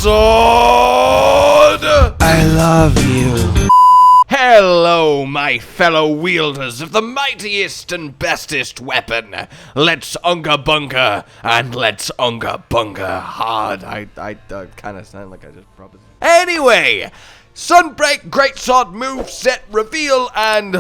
Sword! I love you. Hello, my fellow wielders of the mightiest and bestest weapon. Let's unga bunga, and let's unga bunga hard. I kind of sound like I just promised. Anyway, Sunbreak Great Sword move set reveal, and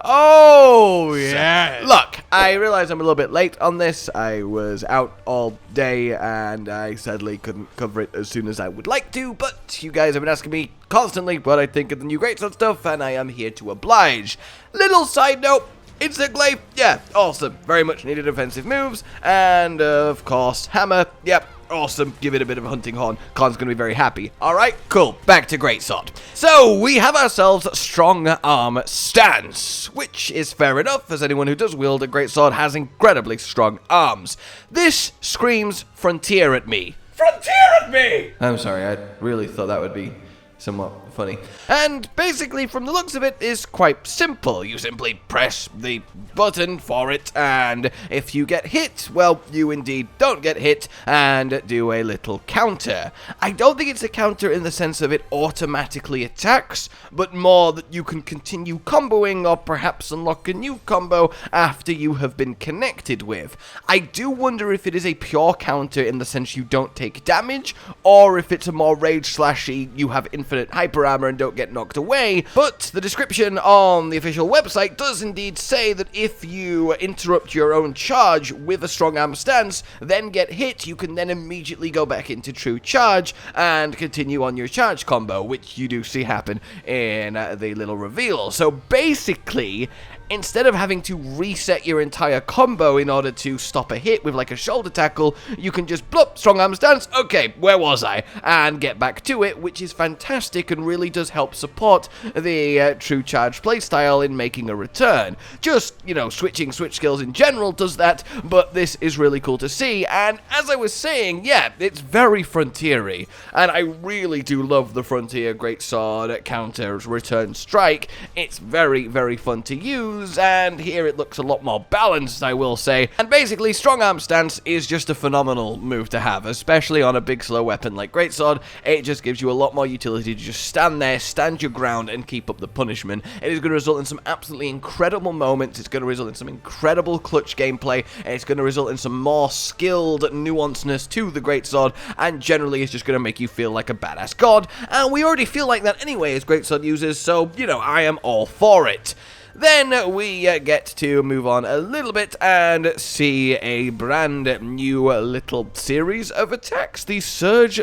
oh yeah. Look, I realize I'm a little bit late on this. I was out all day and I sadly couldn't cover it as soon as I would like to, but you guys have been asking me constantly what I think of the new Great Sword stuff, and I am here to oblige. Little side note, Instant Glaive, yeah, awesome. Very much needed offensive moves, and of course, Hammer, yep. Awesome, give it a bit of a hunting horn. Khan's gonna be very happy. Alright, cool. Back to Greatsword. So, we have ourselves Strong Arm Stance, which is fair enough, as anyone who does wield a Greatsword has incredibly strong arms. This screams Frontier at me. Frontier at me! I'm sorry, I really thought that would be somewhat funny. And basically, from the looks of it, is quite simple. You simply press the button for it, and if you get hit, well, you indeed don't get hit, and do a little counter. I don't think it's a counter in the sense of it automatically attacks, but more that you can continue comboing, or perhaps unlock a new combo after you have been connected with. I do wonder if it is a pure counter in the sense you don't take damage, or if it's a more rage-slashy, you have infinite hyper armor and don't get knocked away, but the description on the official website does indeed say that if you interrupt your own charge with a strong arm stance, then get hit, you can then immediately go back into true charge and continue on your charge combo, which you do see happen in the little reveal. So basically, instead of having to reset your entire combo in order to stop a hit with like a shoulder tackle, you can just blop, strong arm stance, okay, where was I? And get back to it, which is fantastic and really does help support the true charge playstyle in making a return. Just, you know, switching switch skills in general does that, but this is really cool to see, and as I was saying, yeah, it's very frontier-y, and I really do love the Frontier Greatsword counter return strike. It's very, very fun to use, and here it looks a lot more balanced, I will say. And basically, Strong Arm Stance is just a phenomenal move to have, especially on a big slow weapon like Greatsword. It just gives you a lot more utility to just stand there, stand your ground, and keep up the punishment. It is going to result in some absolutely incredible moments. It's going to result in some incredible clutch gameplay, and it's going to result in some more skilled nuanceness to the Greatsword, and generally it's just going to make you feel like a badass god. And we already feel like that anyway as Greatsword users, so, you know, I am all for it. Then we get to move on a little bit and see a brand new little series of attacks, the Surge/Combo.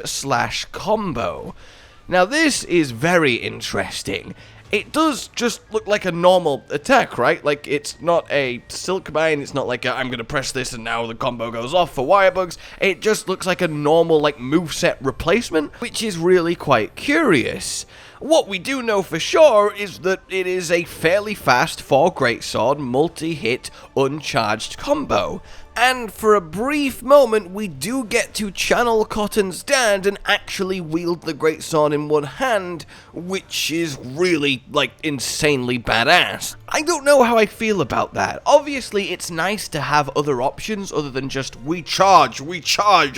Now this is very interesting. It does just look like a normal attack, right? Like, it's not a silkbind, it's not like a, I'm gonna press this and now the combo goes off for wirebugs. It just looks like a normal, like, moveset replacement, which is really quite curious. What we do know for sure is that it is a fairly fast 4 Greatsword multi-hit uncharged combo. And for a brief moment, we do get to channel Cotton's dad and actually wield the Greatsword in one hand, which is really, like, insanely badass. I don't know how I feel about that. Obviously, it's nice to have other options other than just, we charge,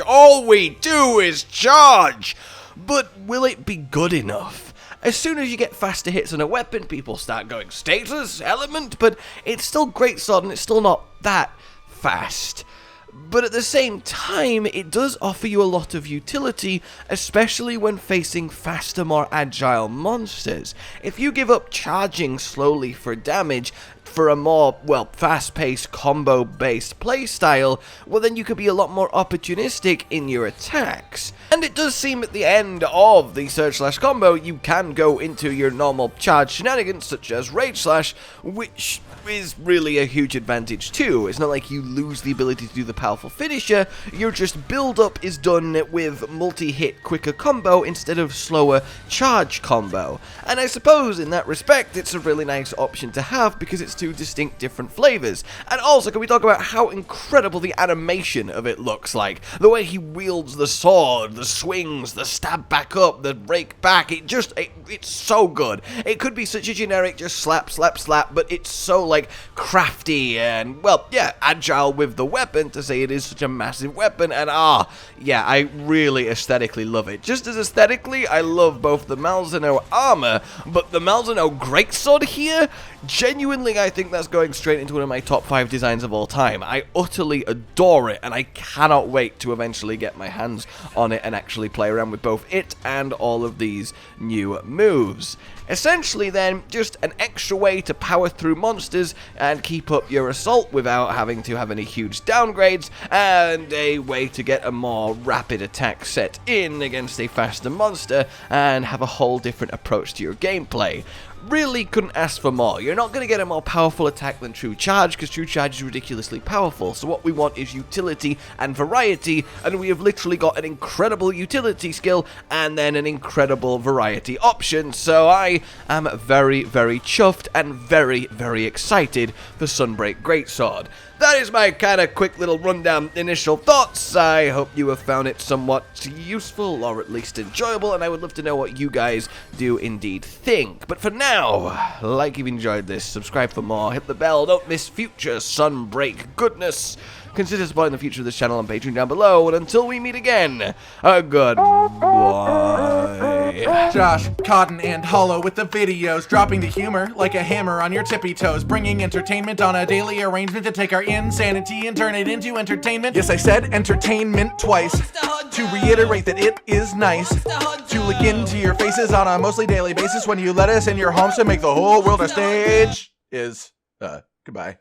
all we do is charge. But will it be good enough? As soon as you get faster hits on a weapon, people start going status, element, but it's still Greatsword and it's still not that fast. But at the same time, it does offer you a lot of utility, especially when facing faster, more agile monsters. If you give up charging slowly for damage for a more, well, fast-paced, combo-based playstyle, well then you could be a lot more opportunistic in your attacks. And it does seem at the end of the Surge/Combo, you can go into your normal charge shenanigans, such as Rage Slash, which is really a huge advantage too. It's not like you lose the ability to do the powerful finisher, your just build-up is done with multi-hit quicker combo instead of slower charge combo. And I suppose in that respect, it's a really nice option to have, because it's its two distinct different flavors. And also, can we talk about how incredible the animation of it looks like? The way he wields the sword, the swings, the stab back up, the rake back, it's so good. It could be such a generic just slap, slap, slap, but it's so, like, crafty and, well, yeah, agile with the weapon to say it is such a massive weapon, and yeah, I really aesthetically love it. Just as aesthetically, I love both the Malzeno armor, but the Malzeno Great Sword here, genuinely, I think that's going straight into one of my top 5 designs of all time. I utterly adore it, and I cannot wait to eventually get my hands on it and actually play around with both it and all of these new moves. Essentially then, just an extra way to power through monsters and keep up your assault without having to have any huge downgrades, and a way to get a more rapid attack set in against a faster monster and have a whole different approach to your gameplay. Really couldn't ask for more. You're not going to get a more powerful attack than True Charge, because True Charge is ridiculously powerful, so what we want is utility and variety, and we have literally got an incredible utility skill and then an incredible variety option, so I am very, very chuffed and very, very excited for Sunbreak Great Sword. That is my kind of quick little rundown initial thoughts. I hope you have found it somewhat useful or at least enjoyable, and I would love to know what you guys do indeed think. But for now, like you've enjoyed this, subscribe for more, hit the bell, don't miss future Sunbreak goodness. Consider supporting the future of this channel on Patreon down below, and until we meet again, goodbye. Josh, Cotton, and Hollow with the videos, dropping the humor like a hammer on your tippy toes, bringing entertainment on a daily arrangement to take our insanity and turn it into entertainment. Yes, I said entertainment twice, to reiterate that it is nice to look into your faces on a mostly daily basis when you let us in your homes to make the whole world a stage. Goodbye.